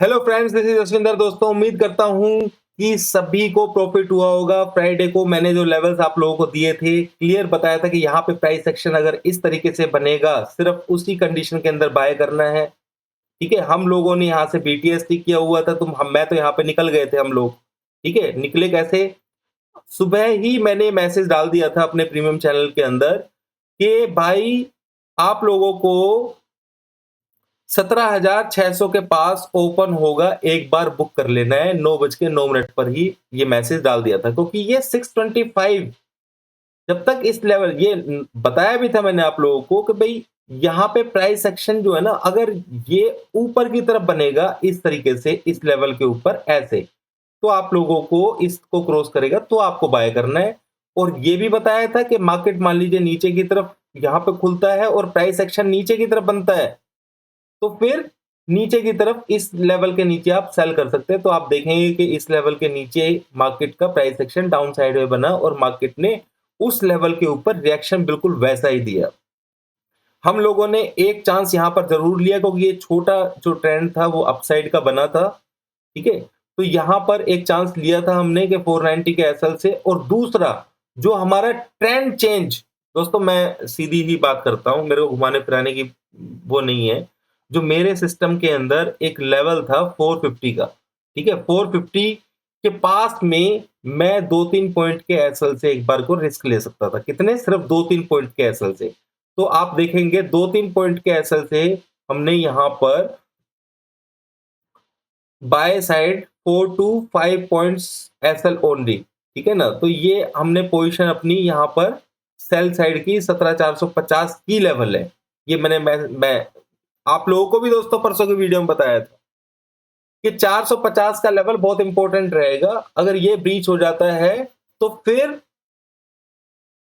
Hello friends, this is Jaswinder. दोस्तों, उम्मीद करता हूं कि सभी को प्रॉफिट हुआ होगा। फ्राइडे को मैंने जो लेवल्स आप लोगों को दिए थे, क्लियर बताया था कि यहाँ पे प्राइस एक्शन अगर इस तरीके से बनेगा, सिर्फ उसी कंडीशन के अंदर बाय करना है। ठीक है, हम लोगों ने यहाँ से बीटीएसटी किया हुआ था, मैं तो यहाँ पे निकल गए थे हम लोग। ठीक है, निकले कैसे? सुबह ही मैंने मैसेज डाल दिया था अपने प्रीमियम चैनल के अंदर कि भाई, आप लोगों को 17,600 के पास ओपन होगा, एक बार बुक कर लेना है। 9:09 पर ही ये मैसेज डाल दिया था, क्योंकि ये 625 जब तक इस लेवल, ये बताया भी था मैंने आप लोगों को कि भाई यहाँ पे प्राइस एक्शन जो है ना, अगर ये ऊपर की तरफ बनेगा इस तरीके से, इस लेवल के ऊपर ऐसे, तो आप लोगों को इसको क्रॉस करेगा तो आपको बाय करना है। और ये भी बताया था कि मार्केट मान लीजिए नीचे की तरफ यहाँ पे खुलता है और प्राइस एक्शन नीचे की तरफ बनता है, तो फिर नीचे की तरफ इस लेवल के नीचे आप सेल कर सकते हैं। तो आप देखेंगे कि इस लेवल के नीचे मार्केट का प्राइस एक्शन डाउन साइड में बना और मार्केट ने उस लेवल के ऊपर रिएक्शन बिल्कुल वैसा ही दिया। हम लोगों ने एक चांस यहां पर जरूर लिया, क्योंकि ये छोटा जो ट्रेंड था वो अपसाइड का बना था। ठीक है, तो यहां पर एक चांस लिया था हमने कि 490 के एसएल से। और दूसरा जो हमारा ट्रेंड चेंज, दोस्तों मैं सीधी ही बात करता हूं, मेरे को घुमाने फिराने की वो नहीं है। जो मेरे सिस्टम के अंदर एक लेवल था 450 का, ठीक है, 450 के पास में मैं 2-3 पॉइंट के एसएल से एक बार को रिस्क ले सकता था। कितने? सिर्फ 2-3 पॉइंट के एसएल से। तो आप देखेंगे 2-3 पॉइंट के एसएल से हमने यहां पर by side 4 to 5 points SL only. ठीक है ना, तो ये हमने पोजीशन अपनी यहां पर सेल साइड की 17,450 की लेवल है। ये मैं आप लोगों को भी दोस्तों परसों की वीडियो में बताया था कि 450 का लेवल बहुत इंपॉर्टेंट रहेगा। अगर ये ब्रीच हो जाता है तो फिर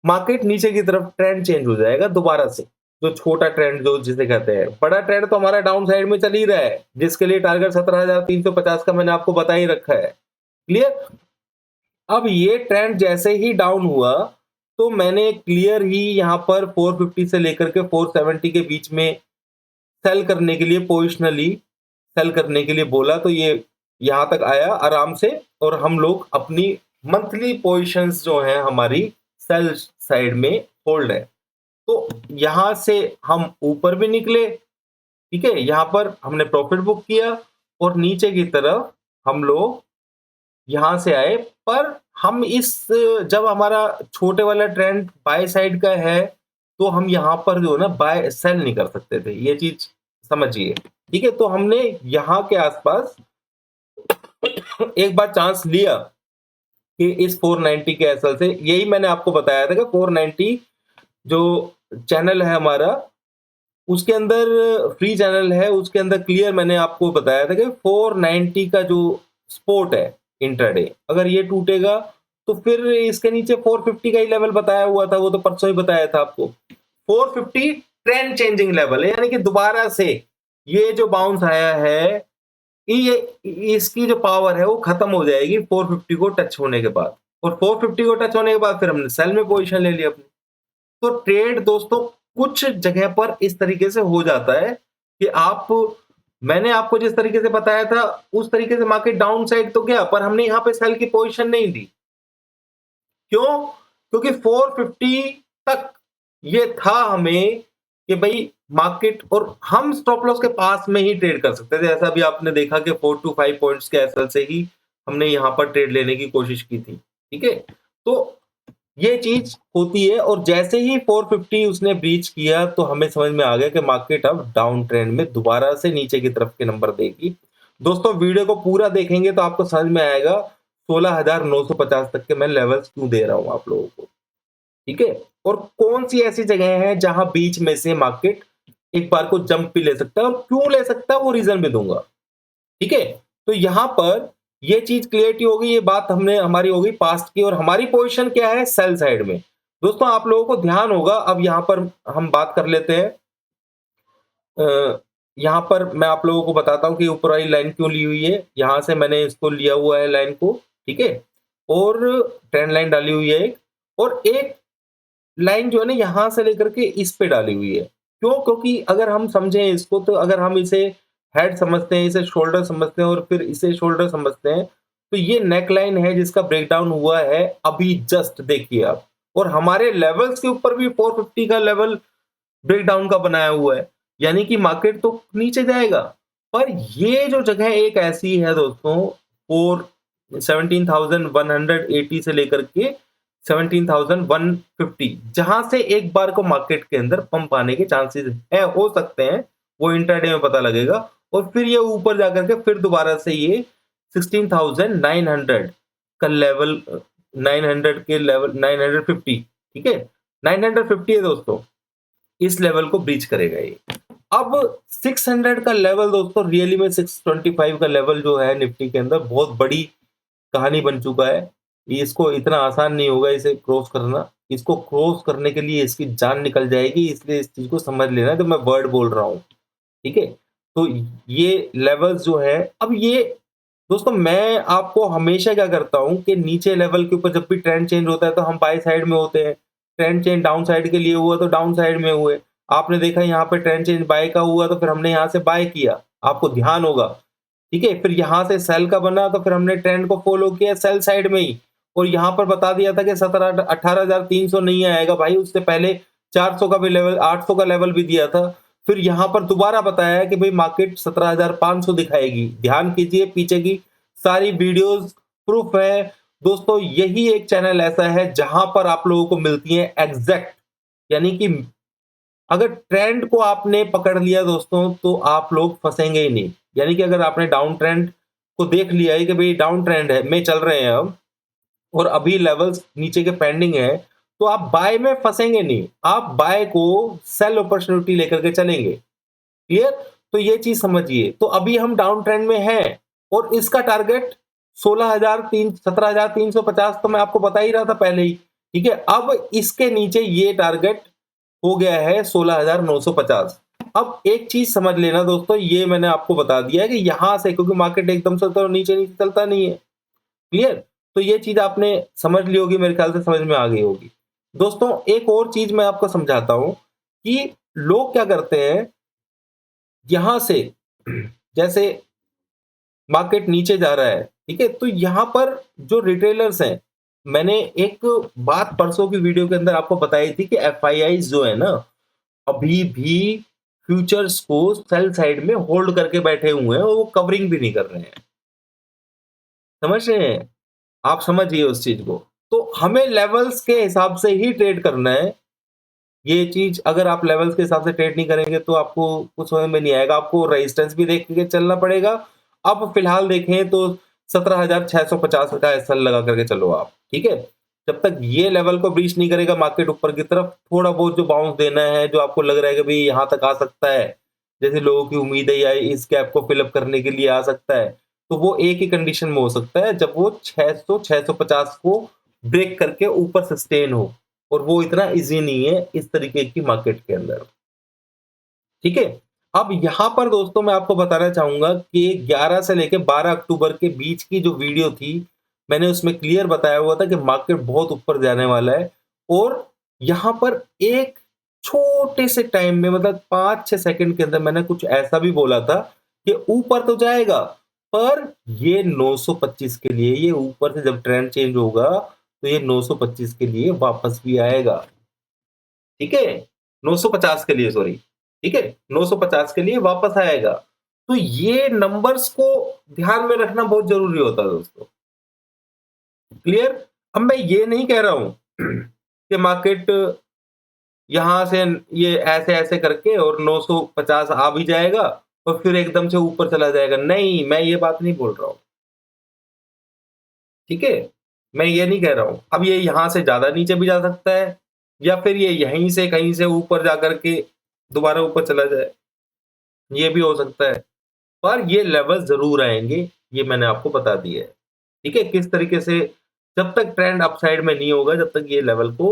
मार्केट नीचे की तरफ ट्रेंड चेंज हो जाएगा दोबारा से। जो छोटा ट्रेंड जो जिसे कहते हैं, बड़ा ट्रेंड तो हमारा डाउन साइड में चल ही रहा है, जिसके लिए टारगेट 17,350 का मैंने आपको बता ही रखा है। क्लियर? अब ये ट्रेंड जैसे ही डाउन हुआ तो मैंने क्लियर ही यहां पर 450 से लेकर के 470 के बीच में सेल करने के लिए, पोजिशनली सेल करने के लिए बोला। तो ये यहां तक आया आराम से, और हम लोग अपनी मंथली पोजीशंस जो है हमारी सेल साइड में होल्ड है। तो यहां से हम ऊपर भी निकले। ठीक है, यहां पर हमने प्रॉफिट बुक किया और नीचे की तरफ हम लोग यहां से आए। पर हम इस, जब हमारा छोटे वाला ट्रेंड बाय साइड का है, तो हम यहां पर जो है ना बाय सेल नहीं कर सकते थे, ये चीज समझिए। ठीक है, तो हमने यहां के आसपास एक बार चांस लिया कि इस 490 के एसएल से, यही मैंने आपको बताया था कि 490 जो चैनल है हमारा, उसके अंदर फ्री चैनल है, उसके अंदर क्लियर मैंने आपको बताया था कि 490 का जो सपोर्ट है इंट्राडे, अगर ये टूटेगा तो फिर इसके नीचे 450 का ही लेवल बताया हुआ था, वो तो परसों ही बताया था आपको। 450 ट्रेंड चेंजिंग लेवल है, यानी कि दोबारा से ये जो बाउंस आया है, ये इसकी जो पावर है वो खत्म हो जाएगी 450 को टच होने के बाद। और 450 को टच होने के बाद फिर हमने सेल में पोजीशन ले ली अपनी। तो ट्रेड दोस्तों कुछ जगह पर इस तरीके से हो जाता है कि आप, मैंने आपको जिस तरीके से बताया था उस तरीके से मार्केट डाउन साइड तो गया, पर हमने यहां पे सेल की पोजीशन नहीं ली। क्यों? क्योंकि 450 तक ये था हमें कि भाई मार्केट, और हम स्टॉप लॉस के पास में ही ट्रेड कर सकते थे। ऐसा भी आपने देखा कि 4 टू 5 पॉइंट्स के एसएल से ही हमने यहां पर ट्रेड लेने की कोशिश की थी। ठीक है, तो ये चीज होती है। और जैसे ही 450 उसने ब्रीच किया तो हमें समझ में आ गया कि मार्केट अब डाउन ट्रेंड में दोबारा से नीचे की तरफ के नंबर देगी। दोस्तों वीडियो को पूरा देखेंगे तो आपको समझ में आएगा 16,950 तक के मैं लेवल्स क्यों दे रहा हूं आप लोगों को। ठीक है, और कौन सी ऐसी जगह है जहां बीच में से मार्केट एक बार को जंप भी ले सकता है और क्यों ले सकता है, वो रीजन भी दूंगा। ठीक है, तो यहां पर ये चीज क्लियरिटी होगी, ये बात हमने हमारी होगी पास्ट की, और हमारी पोजीशन क्या है सेल साइड में। दोस्तों आप लोगों को ध्यान होगा, अब यहां पर हम बात कर लेते हैं। यहां पर मैं आप लोगों को बताता हूं कि ऊपर वाली लाइन क्यों ली हुई है। यहां से मैंने इसको लिया हुआ है लाइन को, ठीक है, और ट्रेंड लाइन डाली हुई है एक, और एक लाइन जो है ना यहां से लेकर के इस पे डाली हुई है। क्यों? क्योंकि अगर हम समझें इसको, तो अगर हम इसे हेड समझते हैं, इसे शोल्डर समझते हैं और फिर इसे शोल्डर समझते हैं। तो ये नेक लाइन है जिसका ब्रेकडाउन हुआ है अभी जस्ट देखिए आप, और हमारे लेवल्स के ऊपर भी 450 का लेवल ब्रेकडाउन का बनाया हुआ है, यानी कि मार्केट तो नीचे जाएगा। पर ये जो जगह एक ऐसी है दोस्तों, और 17,180 से लेकर के 17,150, जहां से एक बार को मार्केट के अंदर पंप आने के चांसेस है, हो सकते हैं, वो इंट्राडे में पता लगेगा। और फिर ये ऊपर जाकर के फिर दोबारा से ये 16,900 का लेवल, 900 के लेवल 950, ठीक है, 950 है दोस्तों, इस लेवल को ब्रीच करेगा ये। अब 600 का लेवल दोस्तों, रियली में 625 का लेवल जो है निफ्टी के अंदर बहुत बड़ी कहानी बन चुका है। इसको इतना आसान नहीं होगा इसे क्रॉस करना। इसको क्रॉस करने के लिए इसकी जान निकल जाएगी, इसलिए इस चीज को समझ लेना जो मैं वर्ड बोल रहा हूँ, ठीक है। तो ये लेवल्स जो है, अब ये दोस्तों मैं आपको हमेशा क्या करता हूँ कि नीचे लेवल के ऊपर जब भी ट्रेंड चेंज होता है तो हम बाय साइड में होते हैं। ट्रेंड चेंज डाउन साइड के लिए हुआ तो डाउन साइड में हुए। आपने देखा यहाँ पे ट्रेंड चेंज बाय का हुआ तो फिर हमने यहाँ से बाय किया, आपको ध्यान होगा, ठीक है। फिर यहाँ से सेल का बना तो फिर हमने ट्रेंड को फॉलो किया सेल साइड में ही, और यहाँ पर बता दिया था कि 18,300 नहीं आएगा भाई, उससे पहले 400 का भी लेवल, 800 का लेवल भी दिया था। फिर यहाँ पर दोबारा बताया कि भाई मार्केट 17,500 दिखाएगी। ध्यान कीजिए, पीछे की सारी वीडियोस प्रूफ है दोस्तों। यही एक चैनल ऐसा है जहां पर आप लोगों को मिलती है एग्जैक्ट, यानी कि अगर ट्रेंड को आपने पकड़ लिया दोस्तों तो आप लोग फंसेंगे ही नहीं। यानी कि अगर आपने डाउन ट्रेंड को देख लिया है कि भाई डाउन ट्रेंड है में चल रहे हैं हम, और अभी लेवल्स नीचे के पेंडिंग है, तो आप बाय में फंसेंगे नहीं, आप बाय को सेल अपॉर्चुनिटी लेकर के चलेंगे। क्लियर? तो ये चीज समझिए। तो अभी हम डाउन ट्रेंड में हैं और इसका टारगेट 17,350 तो मैं आपको बता ही रहा था पहले ही, ठीक है। अब इसके नीचे ये टारगेट हो गया है 16,950। अब एक चीज समझ लेना दोस्तों, ये मैंने आपको बता दिया है कि यहां से, क्योंकि मार्केट एकदम से तो नीचे नीचे चलता नहीं है। क्लियर? तो ये चीज आपने समझ ली होगी, मेरे ख्याल से समझ में आ गई होगी। दोस्तों एक और चीज मैं आपको समझाता हूं कि लोग क्या करते हैं, यहां से जैसे मार्केट नीचे जा रहा है, ठीक है, तो यहां पर जो रिटेलर्स हैं, मैंने एक बात परसों की वीडियो के अंदर आपको बताई थी कि एफआईआई जो है ना, अभी भी फ्यूचर्स को सेल साइड में होल्ड करके बैठे हुए हैं और वो कवरिंग भी नहीं कर रहे हैं। समझ रहे हैं? आप समझिए उस चीज को। तो हमें लेवल्स के हिसाब से ही ट्रेड करना है। ये चीज अगर आप लेवल्स के हिसाब से ट्रेड नहीं करेंगे तो आपको कुछ समझ में नहीं आएगा, आपको रेजिस्टेंस भी देख के चलना पड़ेगा। अब फिलहाल देखें तो 17,650 का एसएल लगा करके चलो आप, ठीक है। जब तक ये लेवल को ब्रीच नहीं करेगा मार्केट ऊपर की तरफ, थोड़ा बहुत जो बाउंस देना है, जो आपको लग रहा है कि भाई यहाँ तक आ सकता है, जैसे लोगों की उम्मीद है या इस गैप को फिलअप करने के लिए आ सकता है, तो वो एक ही कंडीशन में हो सकता है, जब वो 600 650 को ब्रेक करके ऊपर सस्टेन हो, और वो इतना इजी नहीं है इस तरीके की मार्केट के अंदर, ठीक है। अब यहां पर दोस्तों मैं आपको बताना चाहूंगा कि 11 से लेकर 12 अक्टूबर के बीच की जो वीडियो थी, मैंने उसमें क्लियर बताया हुआ था कि मार्केट बहुत ऊपर जाने वाला है। और यहां पर एक छोटे से टाइम में, मतलब 5-6 सेकंड के अंदर मैंने कुछ ऐसा भी बोला था कि ऊपर तो जाएगा, पर ये 925 के लिए, ये ऊपर से जब ट्रेंड चेंज होगा तो ये 925 के लिए वापस भी आएगा, ठीक है, 950 के लिए, सॉरी, ठीक है, 950 के लिए वापस आएगा। तो ये नंबर्स को ध्यान में रखना बहुत जरूरी होता है दोस्तों। क्लियर? अब मैं ये नहीं कह रहा हूं कि मार्केट यहां से ये ऐसे ऐसे करके और 950 आ भी जाएगा और फिर एकदम से ऊपर चला जाएगा, नहीं, मैं ये बात नहीं बोल रहा हूं, ठीक है। मैं ये नहीं कह रहा हूं। अब ये यहां से ज्यादा नीचे भी जा सकता है, या फिर ये यहीं से कहीं से ऊपर जाकर के दोबारा ऊपर चला जाए, ये भी हो सकता है। पर ये लेवल जरूर आएंगे, ये मैंने आपको बता दिया है, ठीक है। किस तरीके से, जब तक ट्रेंड अपसाइड में नहीं होगा, जब तक ये लेवल को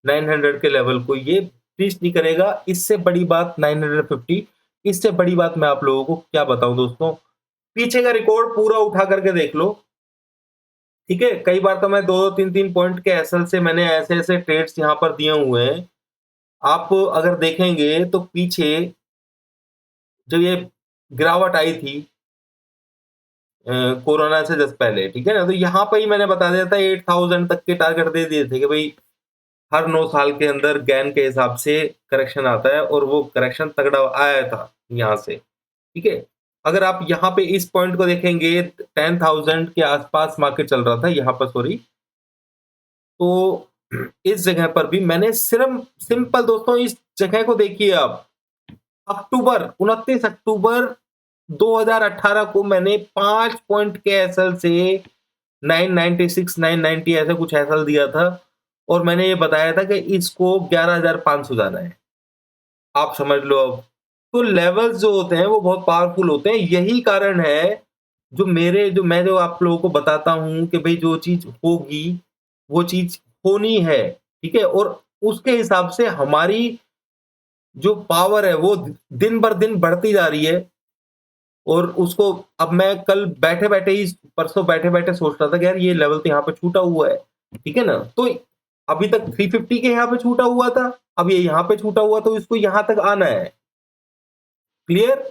900 के लेवल को ये रीच नहीं करेगा। इससे बड़ी बात 950, इससे बड़ी बात मैं आप लोगों को क्या बताऊं दोस्तों, पीछे का रिकॉर्ड पूरा उठा करके देख लो, ठीक है। कई बार तो मैं 2-3 पॉइंट के एसएल से मैंने ऐसे ऐसे ट्रेड्स यहां पर दिए हुए हैं। आप अगर देखेंगे तो पीछे जो ये गिरावट आई थी कोरोना से जस्ट पहले, ठीक है ना? तो यहाँ पे ही मैंने बता दिया था 8000 तक के टारगेट दे दिए थे कि भाई हर 9 साल के अंदर गैन के हिसाब से करेक्शन आता है और वो करेक्शन तगड़ा आया था यहाँ से, ठीक है? अगर आप यहाँ पे इस पॉइंट को देखेंगे 10,000 के आसपास मार्केट चल रहा था यहाँ पर, सॉरी। तो इस जगह पर भी मैंने सिर्फ सिंपल दोस्तों इस जगह को देखिए आप, अक्टूबर 29 अक्टूबर 2018 को मैंने 5 पॉइंट के एसएल से 996 990 ऐसा कुछ एसएल दिया था और मैंने ये बताया था कि इसको 11,500 जाना है। आप समझ लो अब। तो लेवल्स जो होते हैं वो बहुत पावरफुल होते हैं। यही कारण है जो आप लोगों को बताता हूं कि भाई जो चीज होगी वो चीज होनी है, ठीक है? और उसके हिसाब से हमारी जो पावर है वो दिन भर दिन बढ़ती जा रही है। और उसको अब मैं कल बैठे-बैठे ही परसों बैठे-बैठे सोच रहा था कि यार ये लेवल तो यहाँ पे छूटा हुआ है, ठीक है ना? तो अभी तक 350 के यहाँ पे छूटा हुआ था, अब ये यहाँ पे छूटा हुआ तो इसको यहाँ तक आना है। क्लियर?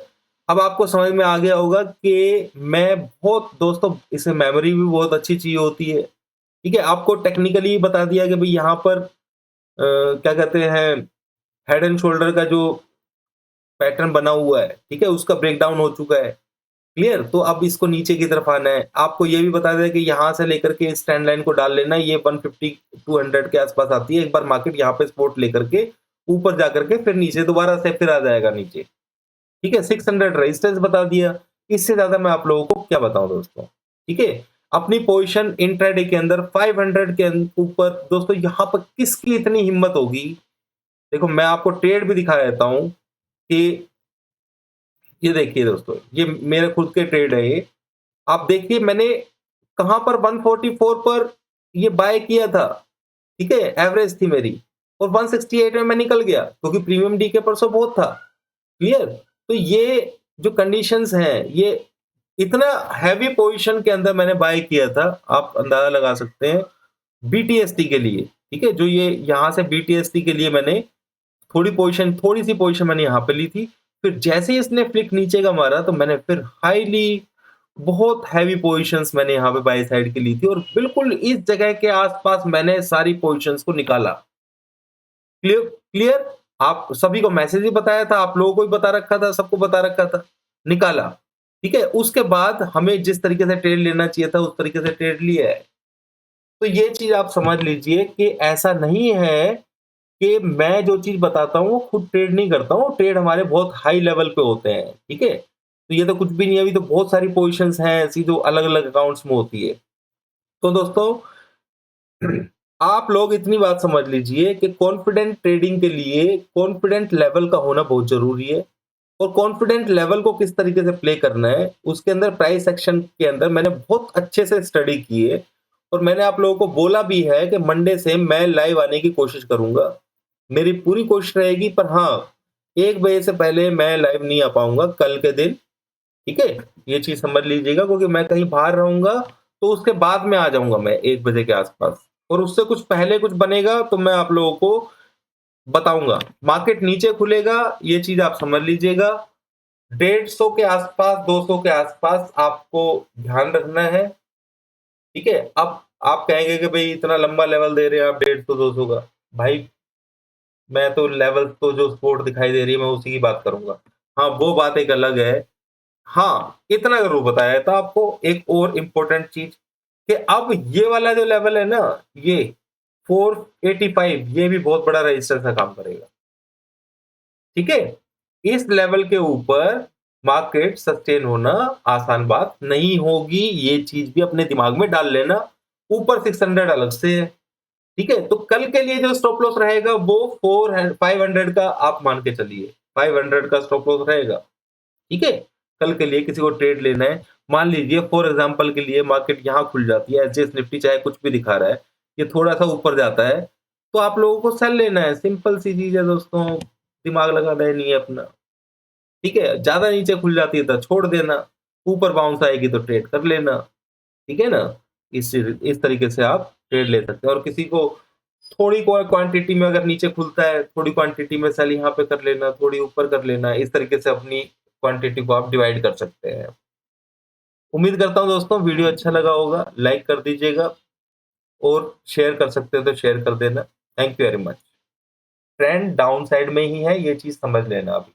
अब आपको समझ में आ गया होगा कि मैं बहुत दोस्तों इससे मेमोरी भी बहुत अच्छी चीज होती है, ठीक है? आपको टेक्निकली बता दिया कि भाई यहाँ पर क्या कहते हैं हेड एंड शोल्डर का जो पैटर्न बना हुआ है, ठीक है? उसका ब्रेकडाउन हो चुका है। क्लियर? तो अब इसको नीचे की तरफ आना है। आपको ये भी बता दें कि यहाँ से लेकर के इस ट्रेंड लाइन को डाल लेना, ये 150 200 के आसपास आती है। एक बार मार्केट यहाँ पे सपोर्ट लेकर के ऊपर जाकर के फिर नीचे दोबारा से फिर आ जाएगा नीचे। ठीक है? 600 रेजिस्टेंस बता दिया। इससे ज्यादा मैं आप लोगों को क्या बताऊं दोस्तों, ठीक है? अपनी पोजीशन इंट्राडे के अंदर 500 के ऊपर दोस्तों यहाँ पर किसकी इतनी हिम्मत होगी? देखो मैं आपको ट्रेड भी दिखा देता हूं कि ये देखिए दोस्तों, ये मेरे खुद के ट्रेड है ये। आप देखिए मैंने कहां पर 144 पर ये बाय किया था, ठीक है? एवरेज थी मेरी और 168 में मैं निकल गया क्योंकि प्रीमियम डी के परसों बहुत था। क्लियर? तो ये जो कंडीशंस हैं, ये इतना हैवी पोजीशन के अंदर मैंने बाय किया था, आप अंदाजा लगा सकते हैं बीटीएसटी के लिए, ठीक है? जो ये यहां से बीटीएसटी के लिए मैंने थोड़ी सी पोजीशन मैंने यहां पे ली थी। फिर जैसे ही इसने फ्लिक नीचे का मारा तो मैंने फिर हाईली बहुत हैवी पोजीशंस मैंने यहाँ पे बाई साइड की ली थी और बिल्कुल इस जगह के आसपास मैंने सारी पोजीशंस को निकाला। क्लियर? क्लियर? आप सभी को मैसेज ही बताया था, आप लोगों को भी बता रखा था, सबको बता रखा था, निकाला। ठीक है? उसके बाद हमें जिस तरीके से ट्रेड लेना चाहिए था उस तरीके से ट्रेड लिया है। तो ये चीज आप समझ लीजिए कि ऐसा नहीं है कि मैं जो चीज बताता हूँ वो खुद ट्रेड नहीं करता हूँ, ट्रेड हमारे बहुत हाई लेवल पे होते हैं, ठीक है? तो ये तो कुछ भी नहीं है, अभी तो बहुत सारी पोजीशंस हैं ऐसी जो अलग-अलग अकाउंट्स में होती है। तो दोस्तों आप लोग इतनी बात समझ लीजिए कि कॉन्फिडेंट ट्रेडिंग के लिए कॉन्फिडेंट लेवल का होना बहुत जरूरी है और कॉन्फिडेंट लेवल को किस तरीके से प्ले करना है उसके अंदर प्राइस एक्शन के अंदर मैंने बहुत अच्छे से स्टडी की है और मैंने आप लोगों को बोला भी है कि मंडे से मैं लाइव आने की कोशिश करूंगा। मेरी पूरी कोशिश रहेगी, पर हाँ 1 बजे से पहले मैं लाइव नहीं आ पाऊंगा कल के दिन, ठीक है? ये चीज समझ लीजिएगा क्योंकि मैं कहीं बाहर रहूंगा, तो उसके बाद में आ जाऊंगा मैं 1 बजे के आसपास और उससे कुछ पहले कुछ बनेगा तो मैं आप लोगों को बताऊंगा। मार्केट नीचे खुलेगा, ये चीज आप समझ लीजिएगा। 150 के आसपास 200 के आसपास आपको ध्यान रखना है, ठीक है? अब आप कहेंगे कि भाई इतना लंबा लेवल दे रहे हैं आप 150 200 का, भाई मैं तो लेवल तो जो सपोर्ट दिखाई दे रही है मैं उसी की बात करूंगा। हाँ वो बात एक अलग है। हाँ इतना जरूर बताया था आपको एक और इम्पोर्टेंट चीज कि अब ये वाला जो लेवल है ना, ये 485 ये भी बहुत बड़ा रजिस्टर का काम करेगा, ठीक है? इस लेवल के ऊपर मार्केट सस्टेन होना आसान बात नहीं होगी, ये चीज भी अपने दिमाग में डाल लेना। ऊपर 600 अलग से है, ठीक है? तो कल के लिए जो स्टॉप लॉस रहेगा वो 500 का आप मान के चलिए, 500 का स्टॉप लॉस रहेगा, ठीक है? कल के लिए किसी को ट्रेड लेना है, मान लीजिए फॉर एग्जांपल के लिए मार्केट यहाँ खुल जाती है, एसजीएस निफ्टी चाहे कुछ भी दिखा रहा है, ये थोड़ा सा ऊपर जाता है तो आप लोगों को सेल लेना है। सिंपल सी चीज है दोस्तों, दिमाग लगाना ही नहीं है अपना, ठीक है? ज्यादा नीचे खुल जाती है तो छोड़ देना, ऊपर बाउंस आएगी तो ट्रेड कर लेना, ठीक है ना? इस तरीके से आप ट्रेड ले सकते हैं और किसी को थोड़ी क्वांटिटी में अगर नीचे खुलता है, थोड़ी क्वांटिटी में सेल यहाँ पे कर लेना, थोड़ी ऊपर कर लेना, इस तरीके से अपनी क्वांटिटी को आप डिवाइड कर सकते हैं। उम्मीद करता हूँ दोस्तों वीडियो अच्छा लगा होगा, लाइक कर दीजिएगा और शेयर कर सकते हो तो शेयर कर देना। Thank you very much. Trend down side में ही है, ये चीज़ समझ लेना अभी।